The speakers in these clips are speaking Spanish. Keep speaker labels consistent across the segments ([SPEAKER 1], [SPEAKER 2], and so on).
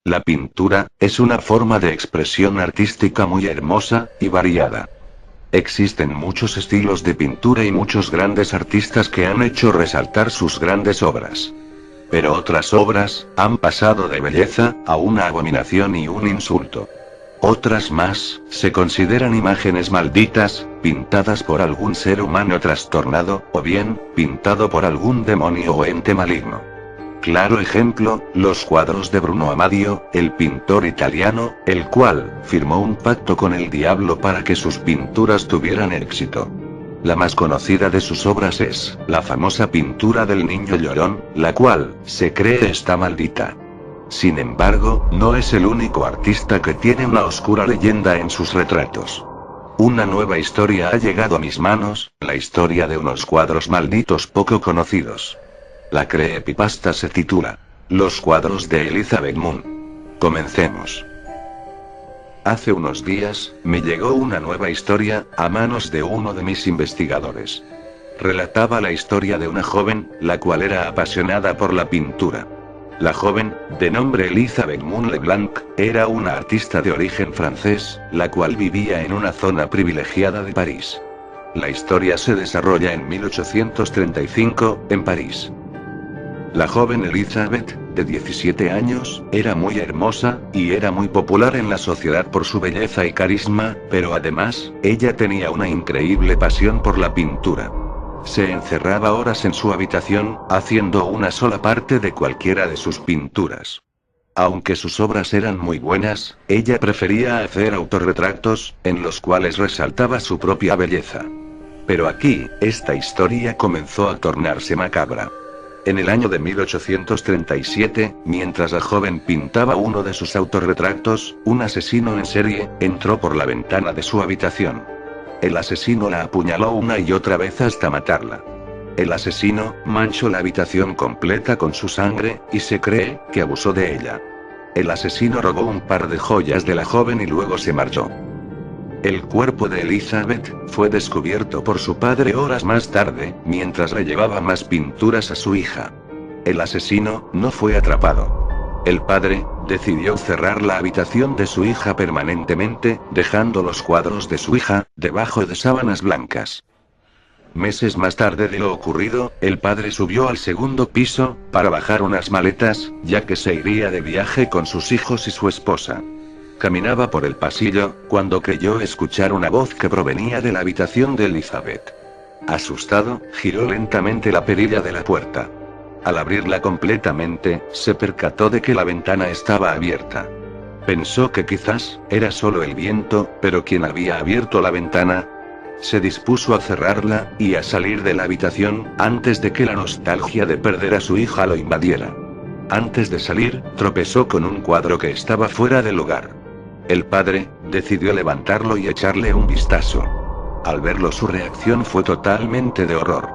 [SPEAKER 1] La pintura es una forma de expresión artística muy hermosa y variada. Existen muchos estilos de pintura y muchos grandes artistas que han hecho resaltar sus grandes obras. Pero otras obras han pasado de belleza a una abominación y un insulto. Otras más se consideran imágenes malditas, pintadas por algún ser humano trastornado, o bien, pintado por algún demonio o ente maligno. Claro ejemplo, los cuadros de Bruno Amadio, el pintor italiano, el cual firmó un pacto con el diablo para que sus pinturas tuvieran éxito. La más conocida de sus obras es la famosa pintura del niño llorón, la cual se cree está maldita. Sin embargo, no es el único artista que tiene una oscura leyenda en sus retratos. Una nueva historia ha llegado a mis manos, la historia de unos cuadros malditos poco conocidos. La creepypasta se titula Los cuadros de Elizabeth Moon. Comencemos. Hace unos días, me llegó una nueva historia, a manos de uno de mis investigadores. Relataba la historia de una joven, la cual era apasionada por la pintura. La joven, de nombre Elizabeth Moon Leblanc, era una artista de origen francés, la cual vivía en una zona privilegiada de París. La historia se desarrolla en 1835, en París. La joven Elizabeth, de 17 años, era muy hermosa, y era muy popular en la sociedad por su belleza y carisma, pero además, ella tenía una increíble pasión por la pintura. Se encerraba horas en su habitación, haciendo una sola parte de cualquiera de sus pinturas. Aunque sus obras eran muy buenas, ella prefería hacer autorretratos, en los cuales resaltaba su propia belleza. Pero aquí, esta historia comenzó a tornarse macabra. En el año de 1837, mientras la joven pintaba uno de sus autorretratos, un asesino en serie entró por la ventana de su habitación. El asesino la apuñaló una y otra vez hasta matarla. El asesino manchó la habitación completa con su sangre, y se cree que abusó de ella. El asesino robó un par de joyas de la joven y luego se marchó. El cuerpo de Elizabeth fue descubierto por su padre horas más tarde, mientras le llevaba más pinturas a su hija. El asesino no fue atrapado. El padre decidió cerrar la habitación de su hija permanentemente, dejando los cuadros de su hija debajo de sábanas blancas. Meses más tarde de lo ocurrido, el padre subió al segundo piso para bajar unas maletas, ya que se iría de viaje con sus hijos y su esposa. Caminaba por el pasillo, cuando creyó escuchar una voz que provenía de la habitación de Elizabeth. Asustado, giró lentamente la perilla de la puerta. Al abrirla completamente, se percató de que la ventana estaba abierta. Pensó que quizás era solo el viento, pero quien había abierto la ventana. Se dispuso a cerrarla, y a salir de la habitación, antes de que la nostalgia de perder a su hija lo invadiera. Antes de salir, tropezó con un cuadro que estaba fuera del lugar. El padre decidió levantarlo y echarle un vistazo. Al verlo, su reacción fue totalmente de horror.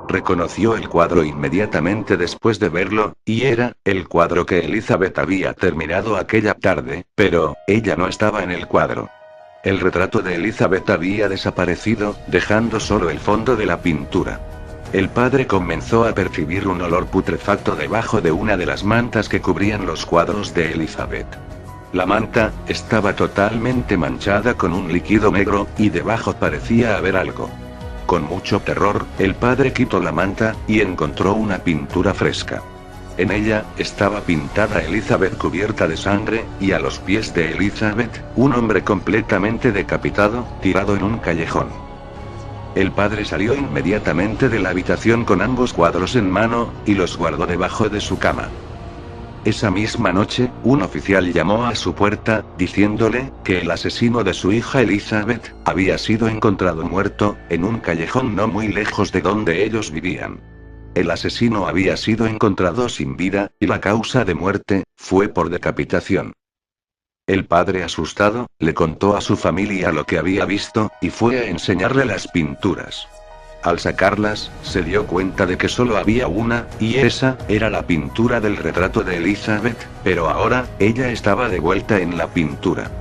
[SPEAKER 1] Reconoció el cuadro inmediatamente después de verlo, y era el cuadro que Elizabeth había terminado aquella tarde, pero ella no estaba en el cuadro. El retrato de Elizabeth había desaparecido, dejando solo el fondo de la pintura. El padre comenzó a percibir un olor putrefacto debajo de una de las mantas que cubrían los cuadros de Elizabeth. La manta estaba totalmente manchada con un líquido negro, y debajo parecía haber algo. Con mucho terror, el padre quitó la manta, y encontró una pintura fresca. En ella, estaba pintada Elizabeth cubierta de sangre, y a los pies de Elizabeth, un hombre completamente decapitado, tirado en un callejón. El padre salió inmediatamente de la habitación con ambos cuadros en mano, y los guardó debajo de su cama. Esa misma noche, un oficial llamó a su puerta, diciéndole que el asesino de su hija Elizabeth había sido encontrado muerto, en un callejón no muy lejos de donde ellos vivían. El asesino había sido encontrado sin vida, y la causa de muerte fue por decapitación. El padre, asustado, le contó a su familia lo que había visto, y fue a enseñarle las pinturas. Al sacarlas, se dio cuenta de que solo había una, y esa era la pintura del retrato de Elizabeth, pero ahora, ella estaba de vuelta en la pintura.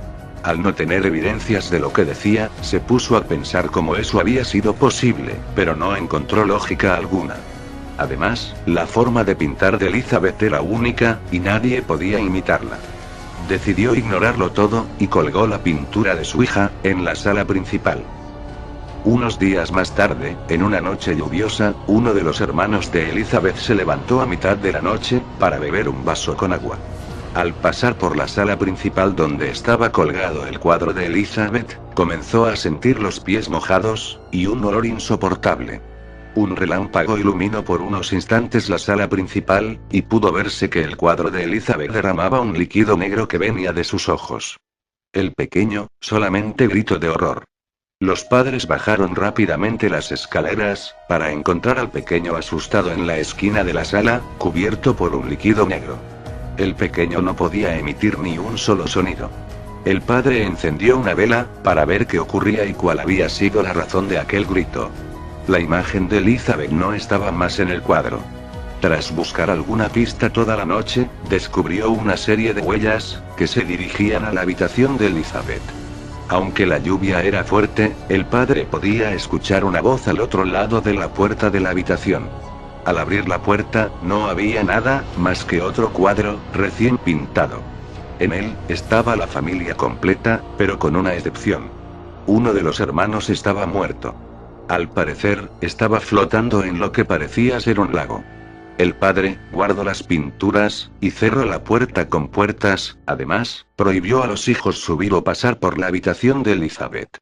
[SPEAKER 1] Al no tener evidencias de lo que decía, se puso a pensar cómo eso había sido posible, pero no encontró lógica alguna. Además, la forma de pintar de Elizabeth era única, y nadie podía imitarla. decidió ignorarlo todo, y colgó la pintura de su hija, en la sala principal. Unos días más tarde, en una noche lluviosa, uno de los hermanos de Elizabeth se levantó a mitad de la noche, para beber un vaso con agua. Al pasar por la sala principal donde estaba colgado el cuadro de Elizabeth, comenzó a sentir los pies mojados, y un olor insoportable. Un relámpago iluminó por unos instantes la sala principal, y pudo verse que el cuadro de Elizabeth derramaba un líquido negro que venía de sus ojos. El pequeño, solamente gritó de horror. Los padres bajaron rápidamente las escaleras, para encontrar al pequeño asustado en la esquina de la sala, cubierto por un líquido negro. El pequeño no podía emitir ni un solo sonido. El padre encendió una vela, para ver qué ocurría y cuál había sido la razón de aquel grito. La imagen de Elizabeth no estaba más en el cuadro. Tras buscar alguna pista toda la noche, descubrió una serie de huellas, que se dirigían a la habitación de Elizabeth. Aunque la lluvia era fuerte, el padre podía escuchar una voz al otro lado de la puerta de la habitación. Al abrir la puerta, no había nada, más que otro cuadro, recién pintado. En él, estaba la familia completa, pero con una excepción. Uno de los hermanos estaba muerto. Al parecer, estaba flotando en lo que parecía ser un lago. El padre guardó las pinturas, y cerró la puerta con puertas, además, prohibió a los hijos subir o pasar por la habitación de Elizabeth.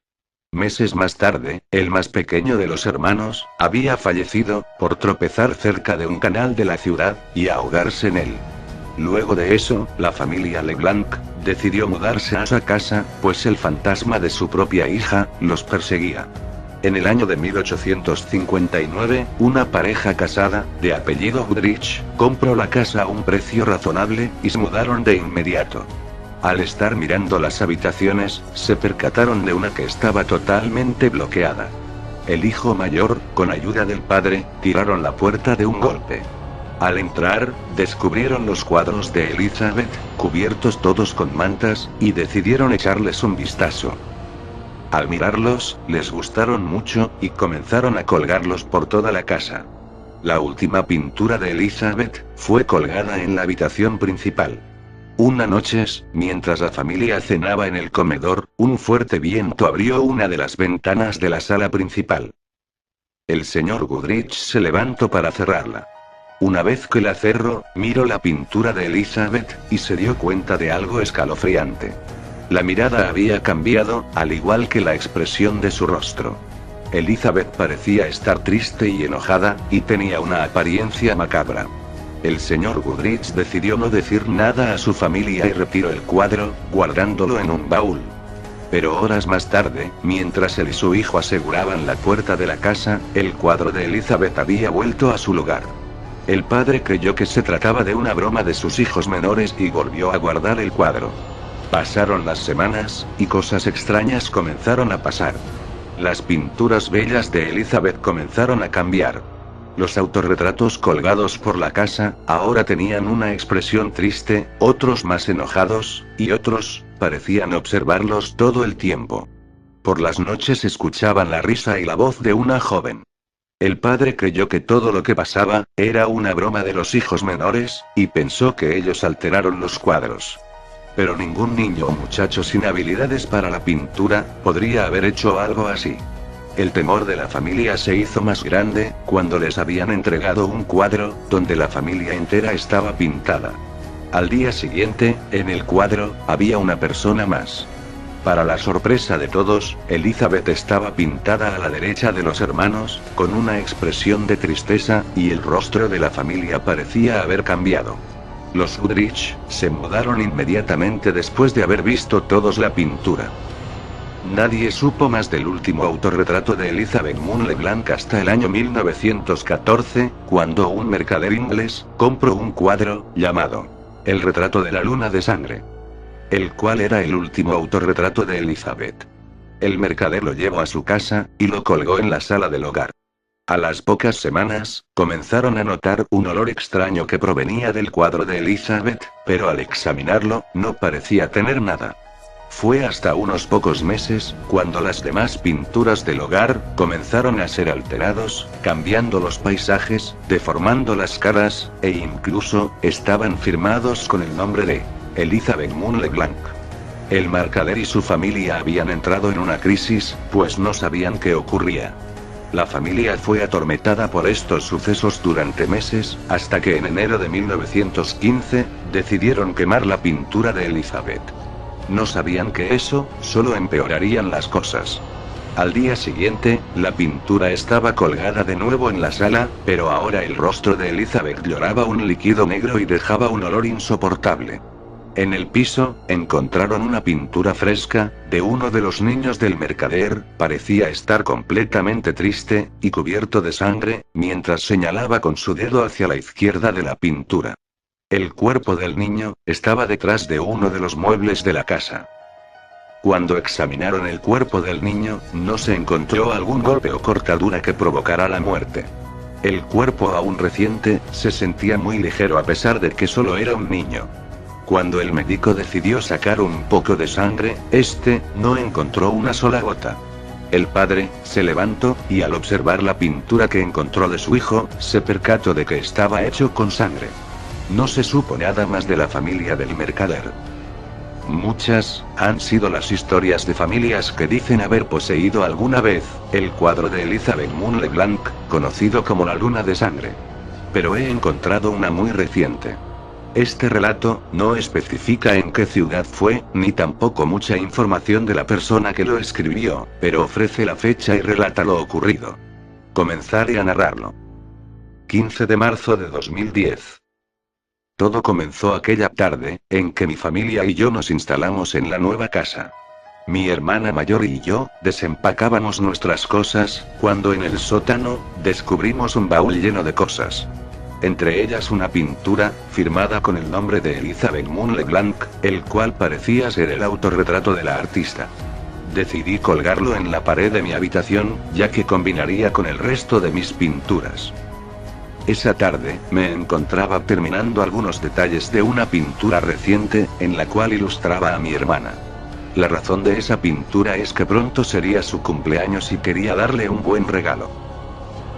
[SPEAKER 1] Meses más tarde, el más pequeño de los hermanos, había fallecido, por tropezar cerca de un canal de la ciudad, y ahogarse en él. Luego de eso, la familia LeBlanc decidió mudarse a esa casa, pues el fantasma de su propia hija los perseguía. En el año de 1859, una pareja casada, de apellido Goodrich, compró la casa a un precio razonable, y se mudaron de inmediato. Al estar mirando las habitaciones, se percataron de una que estaba totalmente bloqueada. El hijo mayor, con ayuda del padre, tiraron la puerta de un golpe. Al entrar, descubrieron los cuadros de Elizabeth, cubiertos todos con mantas, y decidieron echarles un vistazo. Al mirarlos, les gustaron mucho, y comenzaron a colgarlos por toda la casa. La última pintura de Elizabeth fue colgada en la habitación principal. Una noche, mientras la familia cenaba en el comedor, un fuerte viento abrió una de las ventanas de la sala principal. El señor Goodrich se levantó para cerrarla. Una vez que la cerró, miró la pintura de Elizabeth, y se dio cuenta de algo escalofriante. La mirada había cambiado, al igual que la expresión de su rostro. Elizabeth parecía estar triste y enojada, y tenía una apariencia macabra. El señor Goodrich decidió no decir nada a su familia y retiró el cuadro, guardándolo en un baúl. Pero horas más tarde, mientras él y su hijo aseguraban la puerta de la casa, el cuadro de Elizabeth había vuelto a su lugar. El padre creyó que se trataba de una broma de sus hijos menores y volvió a guardar el cuadro. Pasaron las semanas, y cosas extrañas comenzaron a pasar. Las pinturas bellas de Elizabeth comenzaron a cambiar. Los autorretratos colgados por la casa, ahora tenían una expresión triste, otros más enojados, y otros, parecían observarlos todo el tiempo. Por las noches escuchaban la risa y la voz de una joven. El padre creyó que todo lo que pasaba, era una broma de los hijos menores, y pensó que ellos alteraron los cuadros. Pero ningún niño o muchacho sin habilidades para la pintura, podría haber hecho algo así. El temor de la familia se hizo más grande, cuando les habían entregado un cuadro, donde la familia entera estaba pintada. Al día siguiente, en el cuadro, había una persona más. Para la sorpresa de todos, Elizabeth estaba pintada a la derecha de los hermanos, con una expresión de tristeza, y el rostro de la familia parecía haber cambiado. Los Goodrich se mudaron inmediatamente después de haber visto todos la pintura. Nadie supo más del último autorretrato de Elizabeth Moon LeBlanc hasta el año 1914, cuando un mercader inglés compró un cuadro llamado El retrato de la luna de sangre, el cual era el último autorretrato de Elizabeth. El mercader lo llevó a su casa, y lo colgó en la sala del hogar. A las pocas semanas, comenzaron a notar un olor extraño que provenía del cuadro de Elizabeth, pero al examinarlo, no parecía tener nada. Fue hasta unos pocos meses, cuando las demás pinturas del hogar comenzaron a ser alterados, cambiando los paisajes, deformando las caras, e incluso, estaban firmados con el nombre de Elizabeth Moon LeBlanc. El mercader y su familia habían entrado en una crisis, pues no sabían qué ocurría. La familia fue atormentada por estos sucesos durante meses, hasta que en enero de 1915, decidieron quemar la pintura de Elizabeth. No sabían que eso, solo empeorarían las cosas. Al día siguiente, la pintura estaba colgada de nuevo en la sala, pero ahora el rostro de Elizabeth lloraba un líquido negro y dejaba un olor insoportable. En el piso, encontraron una pintura fresca, de uno de los niños del mercader, parecía estar completamente triste, y cubierto de sangre, mientras señalaba con su dedo hacia la izquierda de la pintura. El cuerpo del niño, estaba detrás de uno de los muebles de la casa. Cuando examinaron el cuerpo del niño, no se encontró algún golpe o cortadura que provocara la muerte. El cuerpo aún reciente, se sentía muy ligero a pesar de que solo era un niño. Cuando el médico decidió sacar un poco de sangre, no encontró una sola gota. El padre, se levantó, y al observar la pintura que encontró de su hijo, se percató de que estaba hecho con sangre. No se supo nada más de la familia del mercader. Muchas han sido las historias de familias que dicen haber poseído alguna vez el cuadro de Elizabeth Moon LeBlanc, conocido como la luna de sangre. Pero he encontrado una muy reciente. Este relato no especifica en qué ciudad fue, ni tampoco mucha información de la persona que lo escribió, pero ofrece la fecha y relata lo ocurrido. Comenzaré a narrarlo. 15 de marzo de 2010. Todo comenzó aquella tarde, en que mi familia y yo nos instalamos en la nueva casa. Mi hermana mayor y yo, desempacábamos nuestras cosas, cuando en el sótano, descubrimos un baúl lleno de cosas. Entre ellas una pintura, firmada con el nombre de Elizabeth Moon LeBlanc, el cual parecía ser el autorretrato de la artista. Decidí colgarlo en la pared de mi habitación, ya que combinaría con el resto de mis pinturas. Esa tarde, me encontraba terminando algunos detalles de una pintura reciente, en la cual ilustraba a mi hermana. La razón de esa pintura es que pronto sería su cumpleaños y quería darle un buen regalo.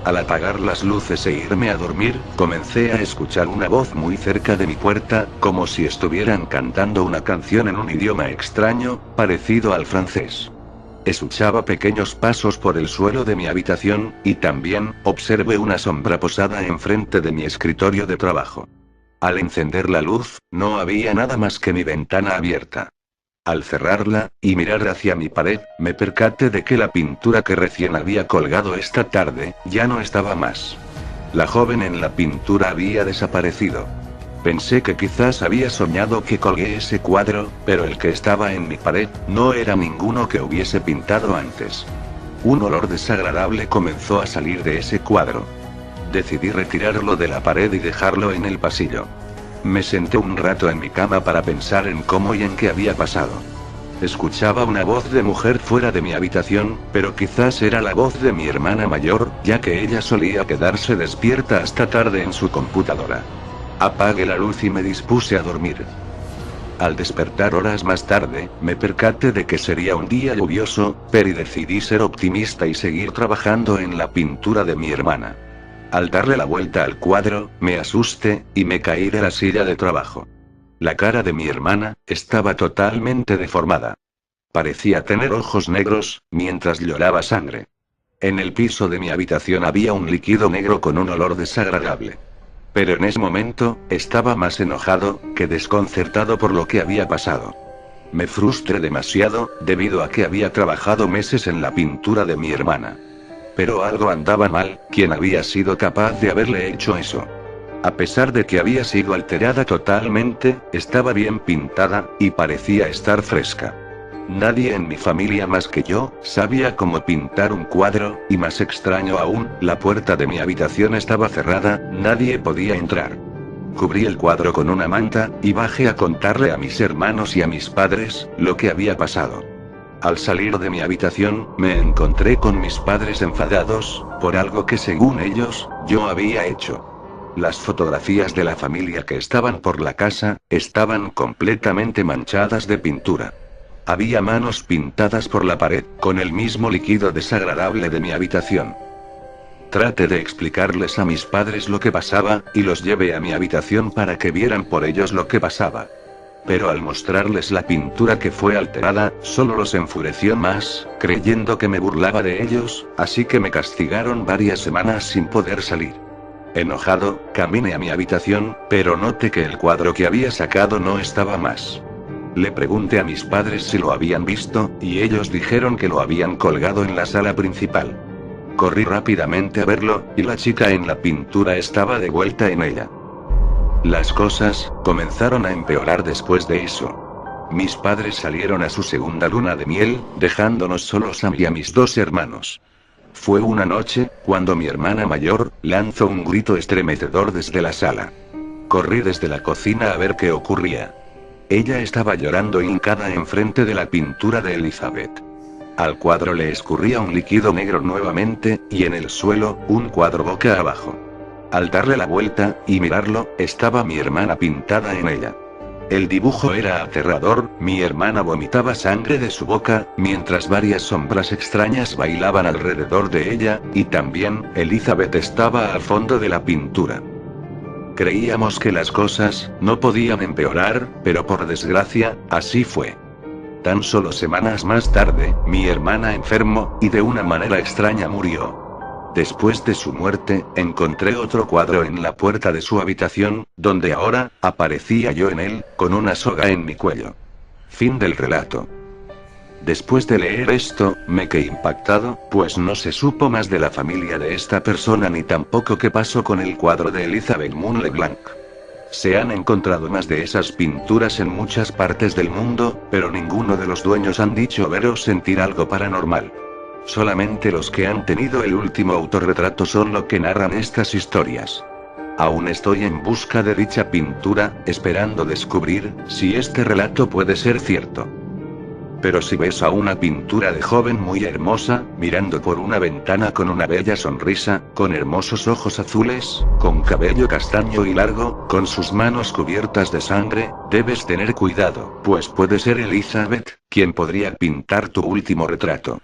[SPEAKER 1] Al apagar las luces e irme a dormir, comencé a escuchar una voz muy cerca de mi puerta, como si estuvieran cantando una canción en un idioma extraño, parecido al francés. Escuchaba pequeños pasos por el suelo de mi habitación, y también, observé una sombra posada enfrente de mi escritorio de trabajo. Al encender la luz, no había nada más que mi ventana abierta. Al cerrarla, y mirar hacia mi pared, me percaté de que la pintura que recién había colgado esta tarde, ya no estaba más. La joven en la pintura había desaparecido. Pensé que quizás había soñado que colgué ese cuadro, pero el que estaba en mi pared, no era ninguno que hubiese pintado antes. Un olor desagradable comenzó a salir de ese cuadro. Decidí retirarlo de la pared y dejarlo en el pasillo. Me senté un rato en mi cama para pensar en cómo y en qué había pasado. Escuchaba una voz de mujer fuera de mi habitación, pero quizás era la voz de mi hermana mayor, ya que ella solía quedarse despierta hasta tarde en su computadora. Apagué la luz y me dispuse a dormir. Al despertar horas más tarde, me percaté de que sería un día lluvioso, pero decidí ser optimista y seguir trabajando en la pintura de mi hermana. Al darle la vuelta al cuadro, me asusté, y me caí de la silla de trabajo. La cara de mi hermana, estaba totalmente deformada. Parecía tener ojos negros, mientras lloraba sangre. En el piso de mi habitación había un líquido negro con un olor desagradable. Pero en ese momento, estaba más enojado, que desconcertado por lo que había pasado. Me frustré demasiado, debido a que había trabajado meses en la pintura de mi hermana. Pero algo andaba mal, ¿quién había sido capaz de haberle hecho eso? A pesar de que había sido alterada totalmente, estaba bien pintada, y parecía estar fresca. Nadie en mi familia más que yo, sabía cómo pintar un cuadro, y más extraño aún, la puerta de mi habitación estaba cerrada, nadie podía entrar. Cubrí el cuadro con una manta, y bajé a contarle a mis hermanos y a mis padres, lo que había pasado. Al salir de mi habitación, me encontré con mis padres enfadados, por algo que según ellos, yo había hecho. Las fotografías de la familia que estaban por la casa, estaban completamente manchadas de pintura. Había manos pintadas por la pared, con el mismo líquido desagradable de mi habitación. Traté de explicarles a mis padres lo que pasaba, y los llevé a mi habitación para que vieran por ellos lo que pasaba. pero al mostrarles la pintura que fue alterada, solo los enfureció más, creyendo que me burlaba de ellos, así que me castigaron varias semanas sin poder salir. Enojado, caminé a mi habitación, pero noté que el cuadro que había sacado no estaba más. Le pregunté a mis padres si lo habían visto, y ellos dijeron que lo habían colgado en la sala principal. Corrí rápidamente a verlo, y la chica en la pintura estaba de vuelta en ella. Las cosas comenzaron a empeorar después de eso. Mis padres salieron a su segunda luna de miel, dejándonos solos a mí y a mis dos hermanos. Fue una noche, cuando mi hermana mayor lanzó un grito estremecedor desde la sala. Corrí desde la cocina a ver qué ocurría. Ella estaba llorando hincada enfrente de la pintura de Elizabeth. Al cuadro le escurría un líquido negro nuevamente, y en el suelo, un cuadro boca abajo. Al darle la vuelta, y mirarlo, estaba mi hermana pintada en ella. El dibujo era aterrador, mi hermana vomitaba sangre de su boca, mientras varias sombras extrañas bailaban alrededor de ella, y también, Elizabeth estaba al fondo de la pintura. Creíamos que las cosas no podían empeorar, pero por desgracia, así fue. Tan solo semanas más tarde, mi hermana enfermó, y de una manera extraña murió. Después de su muerte, encontré otro cuadro en la puerta de su habitación, donde ahora, aparecía yo en él, con una soga en mi cuello. Fin del relato. Después de leer esto, me quedé impactado, pues no se supo más de la familia de esta persona ni tampoco qué pasó con el cuadro de Elizabeth Moon LeBlanc. Se han encontrado más de esas pinturas en muchas partes del mundo, pero ninguno de los dueños han dicho ver o sentir algo paranormal. Solamente los que han tenido el último autorretrato son lo que narran estas historias. Aún estoy en busca de dicha pintura, esperando descubrir si este relato puede ser cierto. Pero si ves a una pintura de joven muy hermosa, mirando por una ventana con una bella sonrisa, con hermosos ojos azules, con cabello castaño y largo, con sus manos cubiertas de sangre, debes tener cuidado, pues puede ser Elizabeth, quien podría pintar tu último retrato.